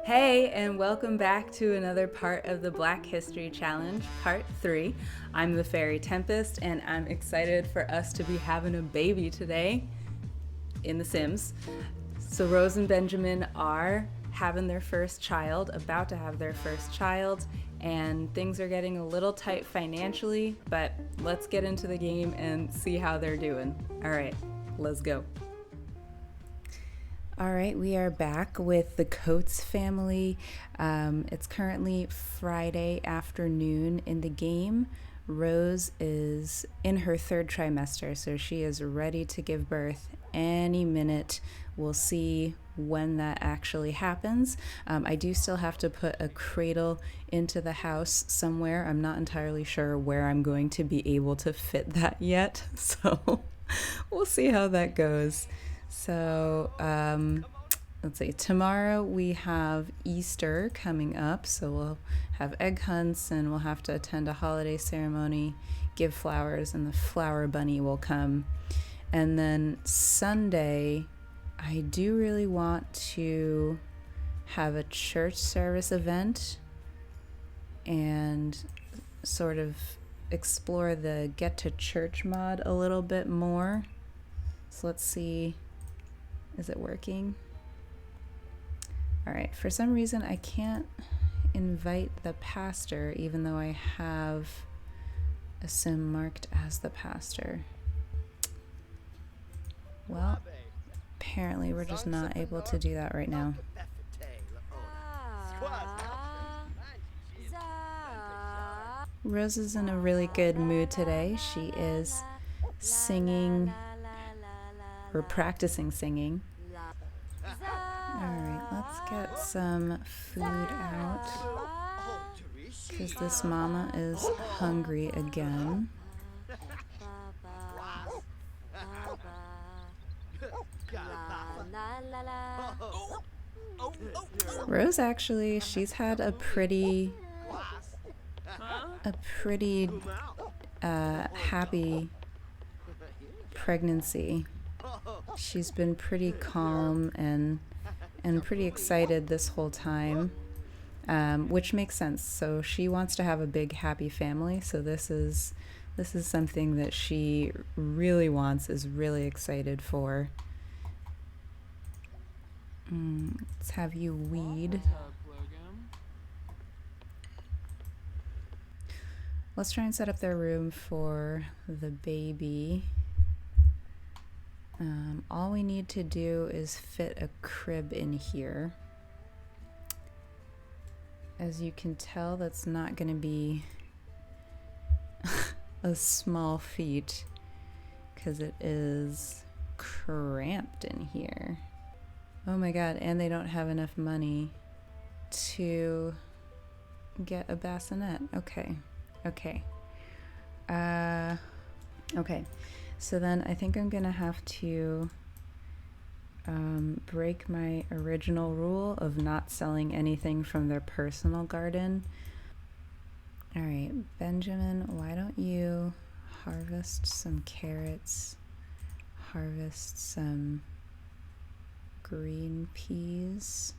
Hey, and welcome back to another part of the Black History Challenge, Part 3. I'm the faerie-tempest, and I'm excited for us to be having a baby today in The Sims. So Rose and Benjamin are having their first child, about to have their first child, and things are getting a little tight financially, but let's get into the game and see how they're doing. All right, let's go. All right, we are back with the Coates family. It's currently Friday afternoon in the game. Rose is in her third trimester, so she is ready to give birth any minute. We'll see when that actually happens. I do still have to put a cradle into the house somewhere. I'm not entirely sure where I'm going to be able to fit that yet, so we'll see how that goes. So let's see, tomorrow we have Easter coming up, so we'll have egg hunts and we'll have to attend a holiday ceremony, give flowers, and the flower bunny will come. And then Sunday, I do really want to have a church service event and sort of explore the get to church mod a little bit more. So let's see. Is it working? All right, for some reason I can't invite the pastor even though I have a sim marked as the pastor. Well, apparently we're just not able to do that right now. Rose is in a really good mood today. She is singing, or practicing singing. Alright, let's get some food out, because this mama is hungry again. Rose actually, she's had a pretty happy pregnancy. She's been pretty calm and pretty excited this whole time, which makes sense. So she wants to have a big happy family, so this is something that she really wants, is really excited for. Let's have you weed. Let's try and set up their room for the baby. All we need to do is fit a crib in here. As you can tell, that's not going to be a small feat, because it is cramped in here. Oh my god, and they don't have enough money to get a bassinet. Okay. Okay. So then I think I'm gonna have to break my original rule of not selling anything from their personal garden. All right, Benjamin, why don't you harvest some carrots, harvest some green peas.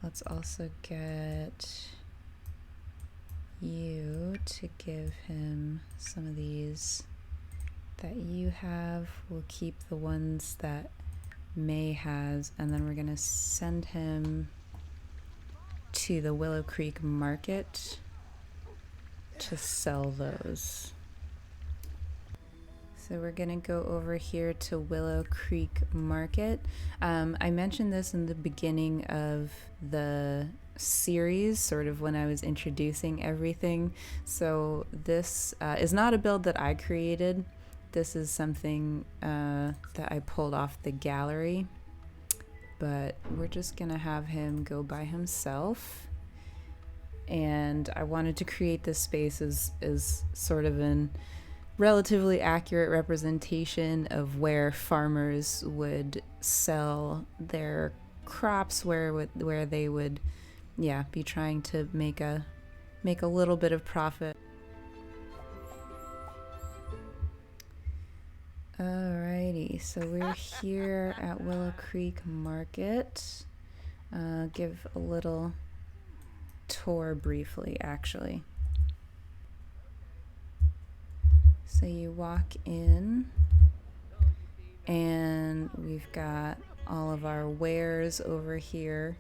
Let's also get you to give him some of these that you have. We'll keep the ones that May has, and then we're gonna send him to the Willow Creek Market to sell those. So we're gonna go over here to Willow Creek Market. I mentioned this in the beginning of the series, sort of when I was introducing everything. So this is not a build that I created. This is something that I pulled off the gallery, but we're just gonna have him go by himself. And I wanted to create this space as sort of an relatively accurate representation of where farmers would sell their crops, where they would be trying to make a little bit of profit. Alrighty, so we're here at Willow Creek Market. Give a little tour briefly, actually. So you walk in, and we've got all of our wares over here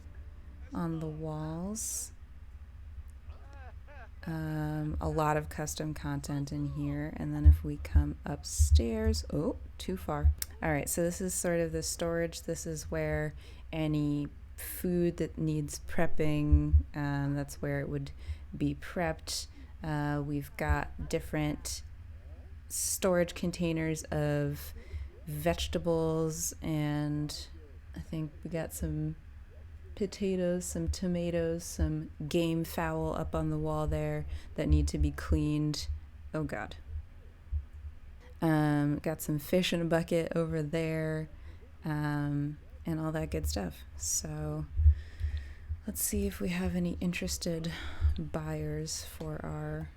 on the walls. A lot of custom content in here. And then if we come upstairs, oh, too far. All right, so this is sort of the storage. This is where any food that needs prepping, that's where it would be prepped. We've got different storage containers of vegetables, and I think we got some potatoes, some tomatoes, some game fowl up on the wall there that need to be cleaned. Oh God. Got some fish in a bucket over there, and all that good stuff. So let's see if we have any interested buyers for our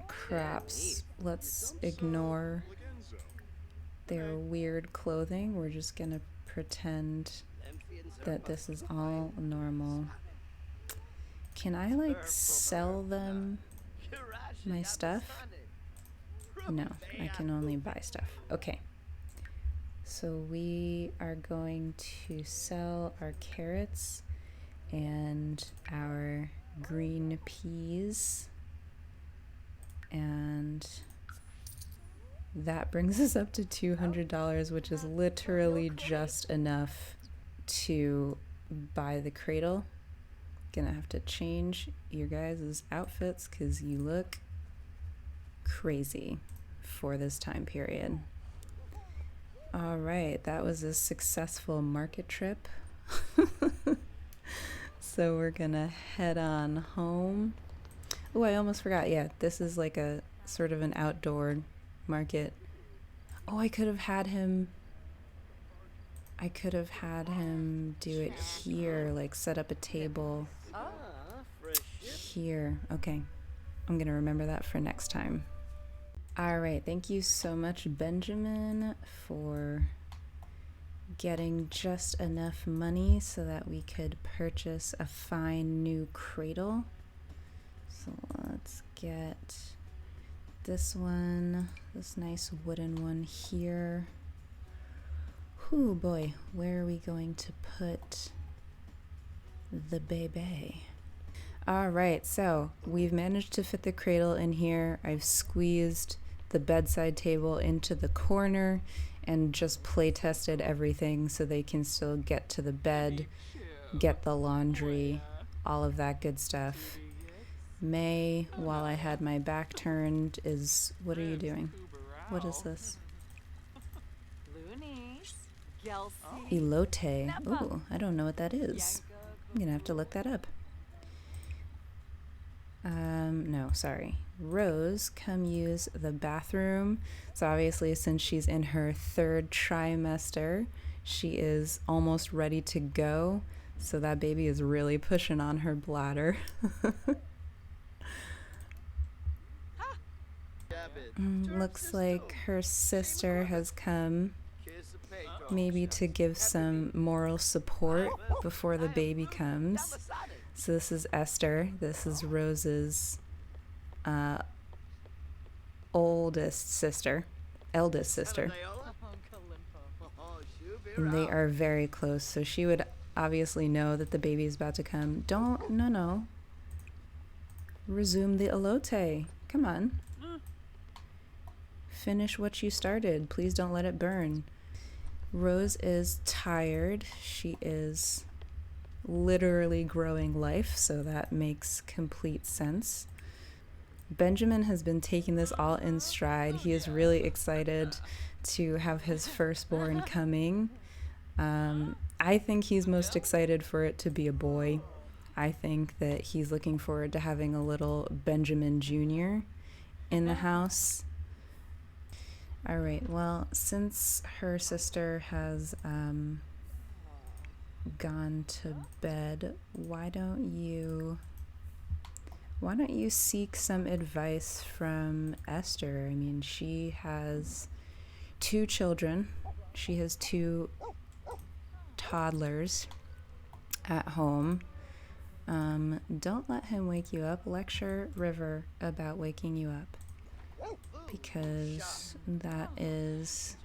crops. Let's ignore their weird clothing. We're just gonna pretend that this is all normal. Can I like sell them my stuff? No, I can only buy stuff. Okay. So we are going to sell our carrots and our green peas, and that brings us up to $200, which is literally just enough to buy the cradle. Gonna have to change your guys' outfits because you look crazy for this time period. All right, that was a successful market trip. So we're gonna head on home. Oh, I almost forgot. Yeah, this is like a sort of an outdoor market. Oh, I could have had him do it here, like set up a table here. Okay, I'm gonna remember that for next time. All right, thank you so much, Benjamin, for getting just enough money so that we could purchase a fine new cradle. So let's get this one, this nice wooden one here. Oh boy, where are we going to put the baby? All right, so we've managed to fit the cradle in here. I've squeezed the bedside table into the corner and just play tested everything so they can still get to the bed, get the laundry, all of that good stuff. May, while I had my back turned, is... What are you doing? What is this? Elote. Ooh, I don't know what that is. I'm gonna have to look that up. No, sorry. Rose, come use the bathroom. So obviously, since she's in her third trimester, she is almost ready to go. So that baby is really pushing on her bladder. Looks like her sister has come, maybe to give some moral support before the baby comes. So this is Esther. This is Rose's eldest sister. And they are very close, so she would obviously know that the baby is about to come. No. Resume the elote. Come on. Finish what you started. Please don't let it burn. Rose is tired. She is literally growing life, so that makes complete sense. Benjamin has been taking this all in stride. He is really excited to have his firstborn coming. I think he's most excited for it to be a boy. I think that he's looking forward to having a little Benjamin Jr. in the house. All right, well, since her sister has gone to bed, why don't you why don't you seek some advice from Esther? I mean, she has 2 children. She has 2 toddlers at home. Don't let him wake you up. Lecture River about waking you up, because that is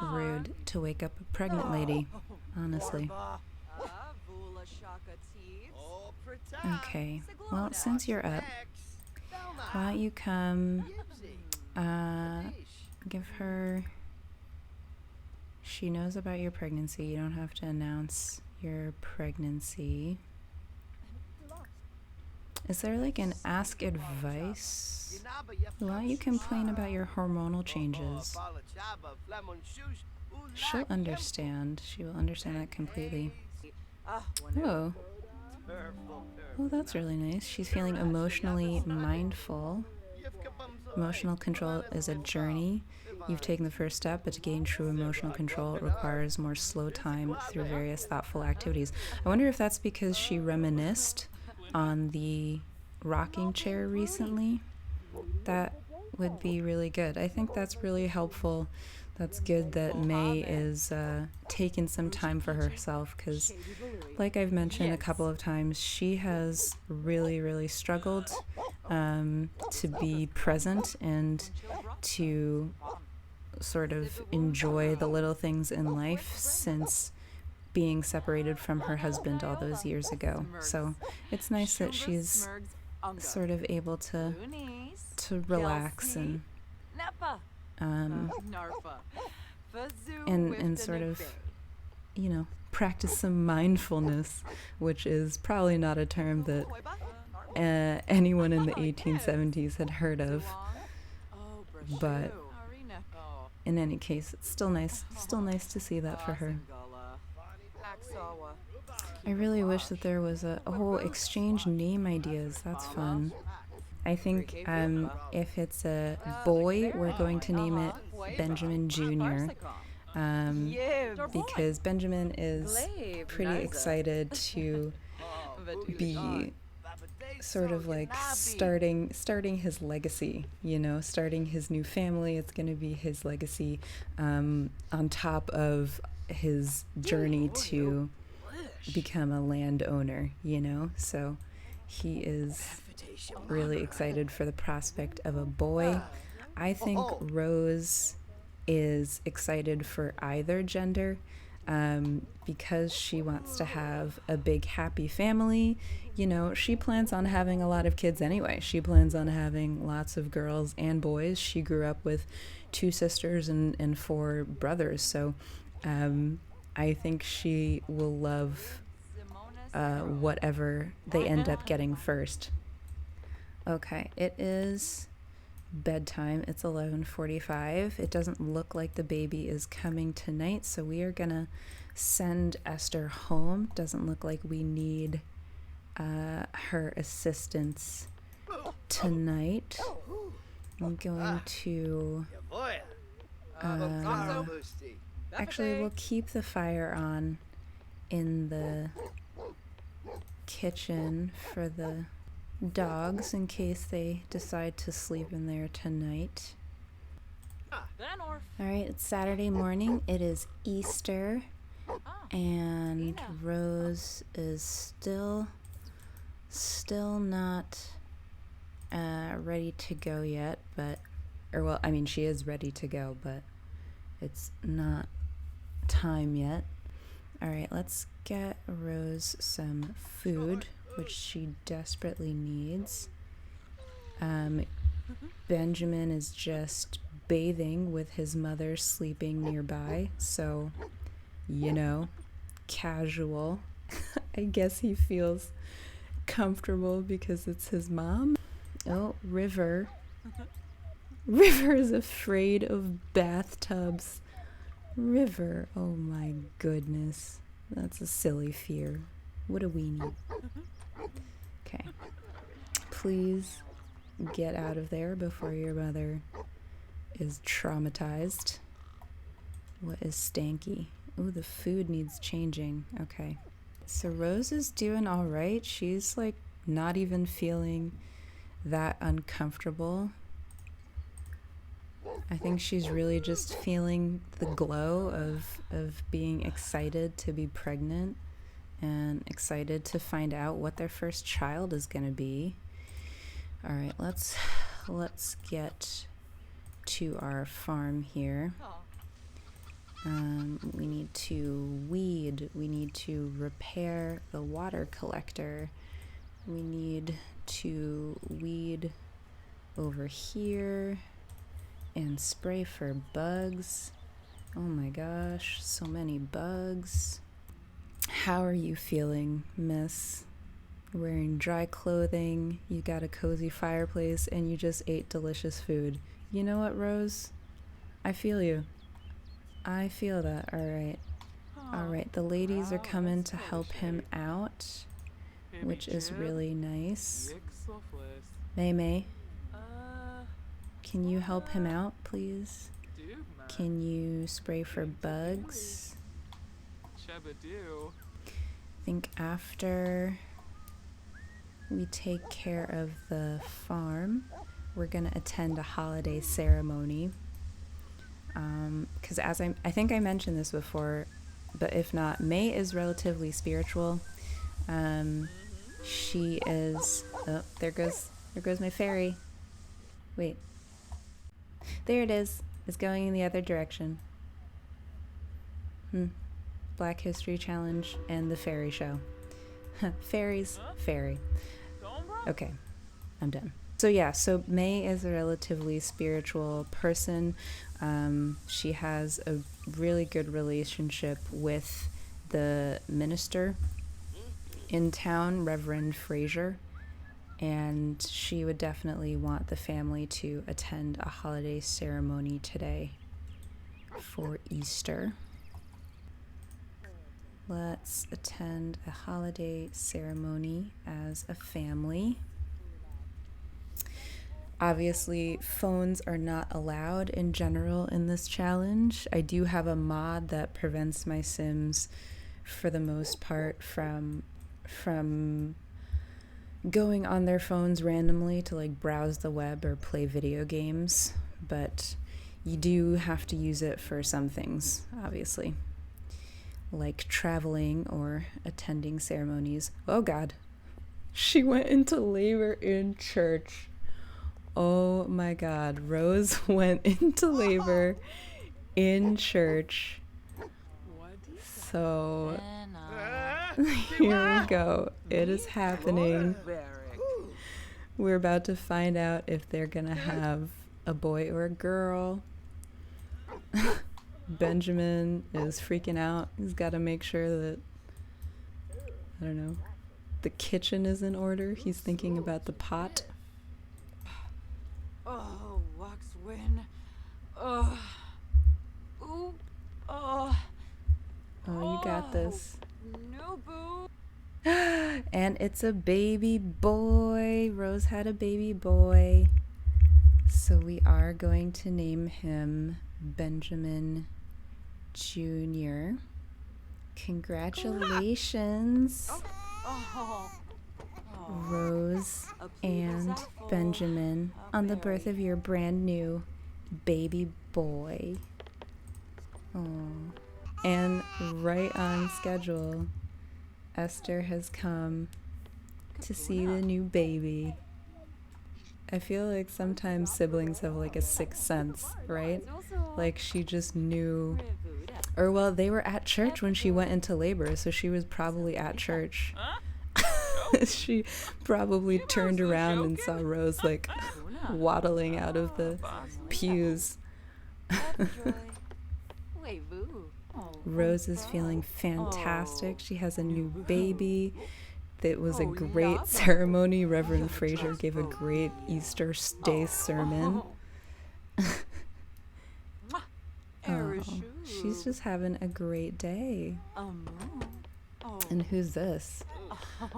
rude to wake up a pregnant lady, honestly. Okay, well, since you're up, why don't you come give her... She knows about your pregnancy. You don't have to announce your pregnancy. Is there like an ask advice? Why don't you complain about your hormonal changes? She'll understand. She will understand that completely. Oh. Oh, that's really nice. She's feeling emotionally mindful. Emotional control is a journey. You've taken the first step, but to gain true emotional control, it requires more slow time through various thoughtful activities. I wonder if that's because she reminisced on the rocking chair recently. That would be really good. I think that's really helpful. That's good that May is taking some time for herself, because like I've mentioned a couple of times, she has really, really struggled to be present and to sort of enjoy the little things in life since being separated from her husband all those years ago. So it's nice that she's sort of able to relax and sort of, you know, practice some mindfulness, which is probably not a term that anyone in the 1870s had heard of, but in any case, it's still nice to see that for her. I really wish that there was a whole exchange name ideas. That's fun. I think if it's a boy, we're going to name it Benjamin Jr. Because Benjamin is pretty excited to be sort of like starting his legacy, you know, starting his new family. It's going to be his legacy on top of his journey to become a landowner, you know. So he is really excited for the prospect of a boy. I think Rose is excited for either gender because she wants to have a big happy family. You know, she plans on having a lot of kids anyway. She plans on having lots of girls and boys. She grew up with 2 sisters and 4 brothers, so I think she will love whatever they end up getting first. Okay, it is bedtime. It's 11:45. It doesn't look like the baby is coming tonight, so we are gonna send Esther home. Doesn't look like we need her assistance tonight. I'm going to actually, we'll keep the fire on in the kitchen for the dogs in case they decide to sleep in there tonight. Alright, it's Saturday morning. It is Easter, and Rose is still not ready to go yet, she is ready to go, but it's not time yet. Alright, let's get Rose some food, which she desperately needs. Benjamin is just bathing with his mother sleeping nearby, so, you know, casual. I guess he feels comfortable because it's his mom. Oh, River. River is afraid of bathtubs. River, oh my goodness. That's a silly fear. What do we need? Okay. Please get out of there before your mother is traumatized. What is stanky? Ooh, the food needs changing. Okay. So Rose is doing all right. She's like not even feeling that uncomfortable. I think she's really just feeling the glow of being excited to be pregnant and excited to find out what their first child is going to be. All right, let's get to our farm here. We need to weed. We need to repair the water collector. We need to weed over here and spray for bugs. Oh my gosh, so many bugs. How are you feeling, miss? Wearing dry clothing, you got a cozy fireplace, and you just ate delicious food. You know what, Rose? I feel you. I feel that. All right, the ladies are coming to help him out, which is really nice. May, can you help him out, please? Can you spray for bugs? I think after we take care of the farm, we're gonna attend a holiday ceremony. Because I think I mentioned this before, but if not, May is relatively spiritual. She is. Oh, there goes my fairy. Wait. There it is. It's going in the other direction. Black History Challenge and the fairy show. Fairies, fairy. Okay, I'm done. So yeah, so May is a relatively spiritual person. She has a really good relationship with the minister in town, Reverend Fraser, and she would definitely want the family to attend a holiday ceremony today for Easter. Let's attend a holiday ceremony as a family. Obviously, phones are not allowed in general in this challenge. I do have a mod that prevents my Sims, for the most part, from going on their phones randomly to like browse the web or play video games, but you do have to use it for some things, obviously, like traveling or attending ceremonies. Oh God, she went into labor in church. Oh my God, Rose went into labor in church. So here we go. It is happening. We're about to find out if they're gonna have a boy or a girl. Benjamin is freaking out. He's got to make sure that, I don't know, the kitchen is in order. He's thinking about the pot. Oh, wax win. Oh. Ooh. Oh. Oh, you got this. No boo. And it's a baby boy. Rose had a baby boy. So we are going to name him Benjamin Jr. Congratulations, Rose and Benjamin, on the birth of your brand new baby boy. Oh, and right on schedule, Esther has come to see the new baby. I feel like sometimes siblings have like a sixth sense, right? Like she just knew, or well, they were at church when she went into labor, so she was probably at church. She probably turned around and saw Rose like waddling out of the pews. Rose is feeling fantastic. She has a new baby. It was a great ceremony. Reverend Fraser gave a great Easter Day sermon. Oh, she's just having a great day. And who's this?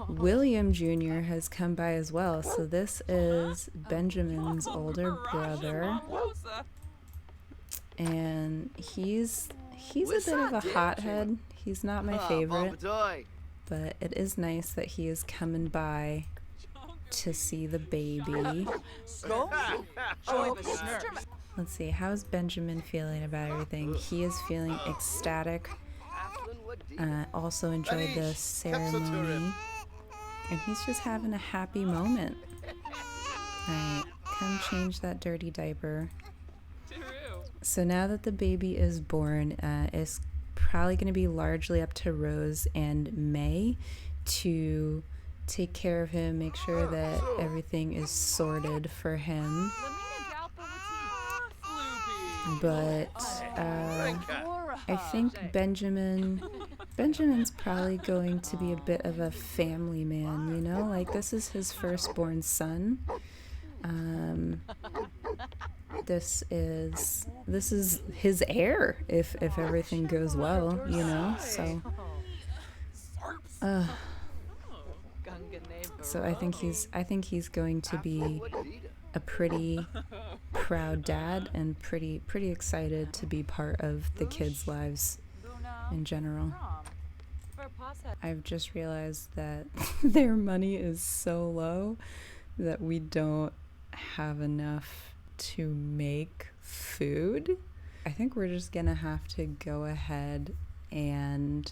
William Jr. has come by as well. So this is Benjamin's older brother. And he's a bit of a hothead. He's not my favorite. but it is nice that he is coming by to see the baby. Go. Joy besnurf. Let's see, how's Benjamin feeling about everything? He is feeling ecstatic. Also enjoyed the ceremony. And he's just having a happy moment. Alright, come change that dirty diaper. So now that the baby is born, it's probably going to be largely up to Rose and May to take care of him, make sure that everything is sorted for him. But I think Benjamin's probably going to be a bit of a family man, you know? Like, this is his firstborn son. This is his heir if everything goes well, you know? So I think he's going to be a pretty proud dad and pretty excited to be part of the kids' lives in general. I've just realized that their money is so low that we don't have enough to make food. I think we're just gonna have to go ahead and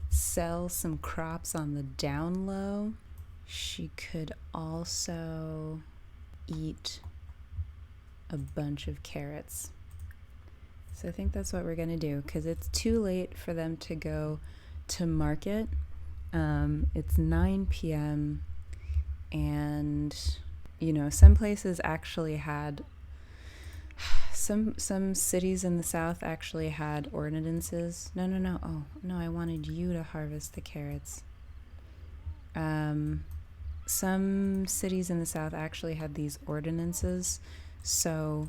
sell some crops on the down low. She could also eat a bunch of carrots. So I think that's what we're gonna do, because it's too late for them to go to market. It's 9 p.m. and you know, some places actually had some cities in the South actually had ordinances. No. Oh, no, I wanted you to harvest the carrots. Some cities in the South actually had these ordinances. So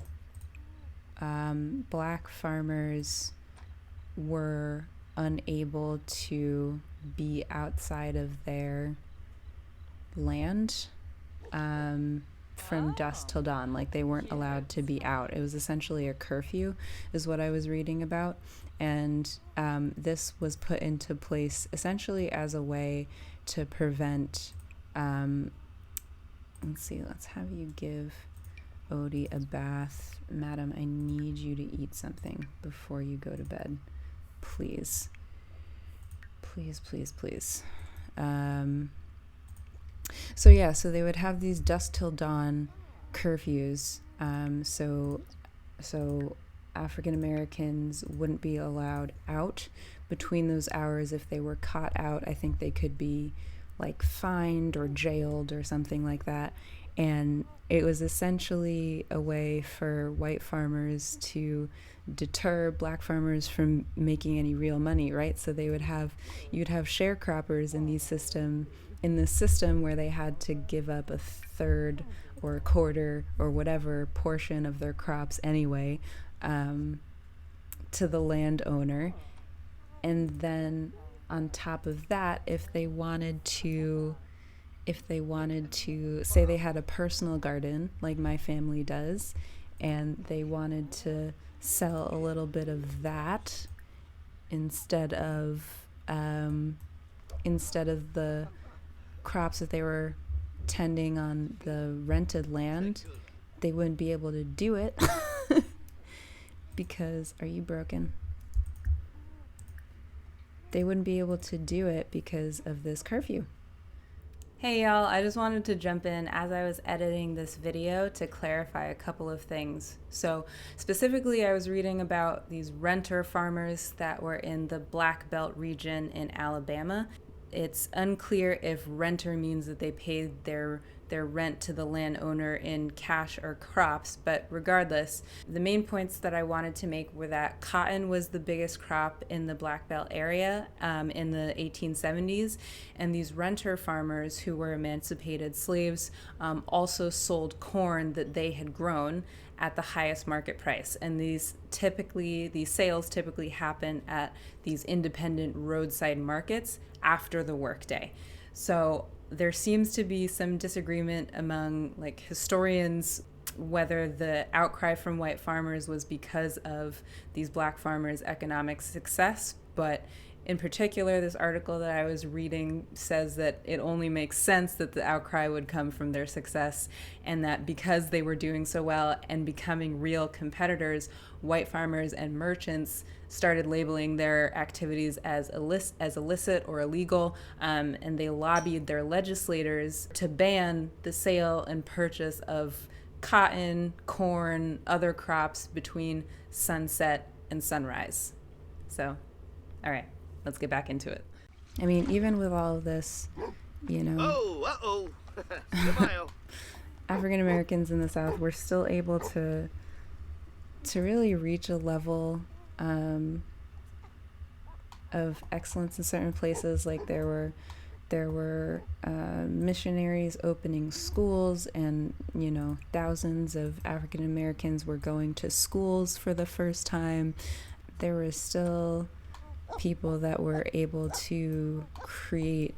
black farmers were unable to be outside of their land from dusk till dawn. Like, they weren't allowed to be out. It was essentially a curfew is what I was reading about. And this was put into place essentially as a way to prevent let's have you give Odie a bath. Madam, I need you to eat something before you go to bed. Please. So they would have these dusk till dawn curfews. So African Americans wouldn't be allowed out between those hours. If they were caught out, I think they could be like fined or jailed or something like that. And it was essentially a way for white farmers to deter black farmers from making any real money, right? So you'd have sharecroppers in this system where they had to give up a third or a quarter or whatever portion of their crops anyway to the landowner. And then on top of that, if they wanted to say they had a personal garden like my family does, and they wanted to sell a little bit of that instead of the crops that they were tending on the rented land, they wouldn't be able to do it because, are you broken? They wouldn't be able to do it because of this curfew. Hey y'all, I just wanted to jump in as I was editing this video to clarify a couple of things. So specifically, I was reading about these renter farmers that were in the Black Belt region in Alabama. It's unclear if renter means that they paid their rent to the landowner in cash or crops, but regardless, the main points that I wanted to make were that cotton was the biggest crop in the Black Belt area in the 1870s, and these renter farmers who were emancipated slaves also sold corn that they had grown at the highest market price. And these sales typically happen at these independent roadside markets after the workday. So there seems to be some disagreement among historians whether the outcry from white farmers was because of these black farmers' economic success, but In particular, this article that I was reading says that it only makes sense that the outcry would come from their success, and that because they were doing so well and becoming real competitors, white farmers and merchants started labeling their activities as illicit or illegal, and they lobbied their legislators to ban the sale and purchase of cotton, corn, other crops between sunset and sunrise. So, all right, let's get back into it. I mean, even with all of this, you know, African Americans in the South were still able to really reach a level of excellence in certain places. Like there were missionaries opening schools, and you know, thousands of African Americans were going to schools for the first time. There were still people that were able to create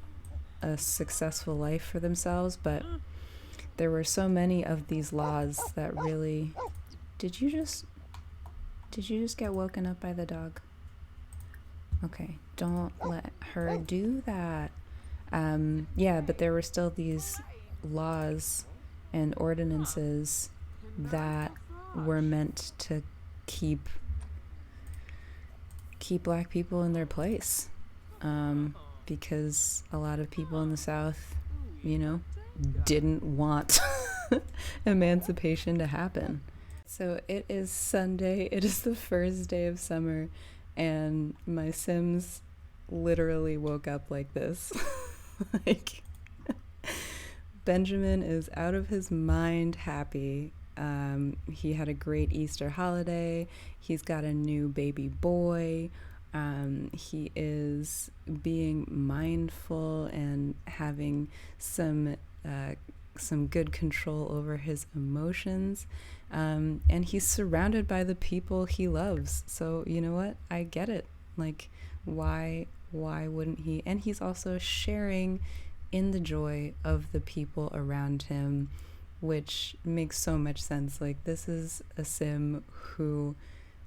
a successful life for themselves, but there were so many of these laws that really... Did you just get woken up by the dog? Okay, don't let her do that. Yeah, but there were still these laws and ordinances that were meant to keep Black people in their place, because a lot of people in the South, you know, didn't want emancipation to happen. So it is Sunday. It is the first day of summer, and my Sims literally woke up like this. Like, Benjamin is out of his mind happy. He had a great Easter holiday. He's got a new baby boy. He is being mindful and having some good control over his emotions. And he's surrounded by the people he loves. So you know what? I get it. Like, why wouldn't he? And he's also sharing in the joy of the people around him, which makes so much sense. Like, this is a Sim who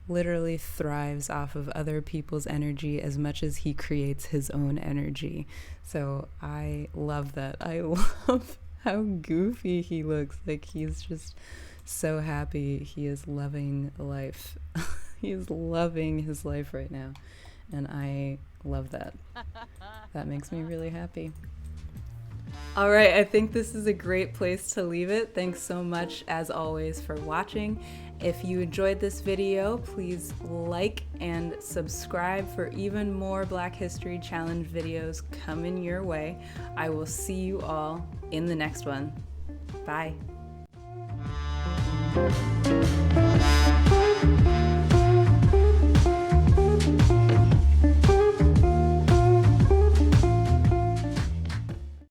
literally thrives off of other people's energy as much as he creates his own energy. So I love that. I love how goofy he looks. Like, he's just so happy. He is loving life. He is loving his life right now. And I love that. That makes me really happy. All right, I think this is a great place to leave it. Thanks so much, as always, for watching. If you enjoyed this video, please like and subscribe for even more Black History Challenge videos coming your way. I will see you all in the next one. Bye.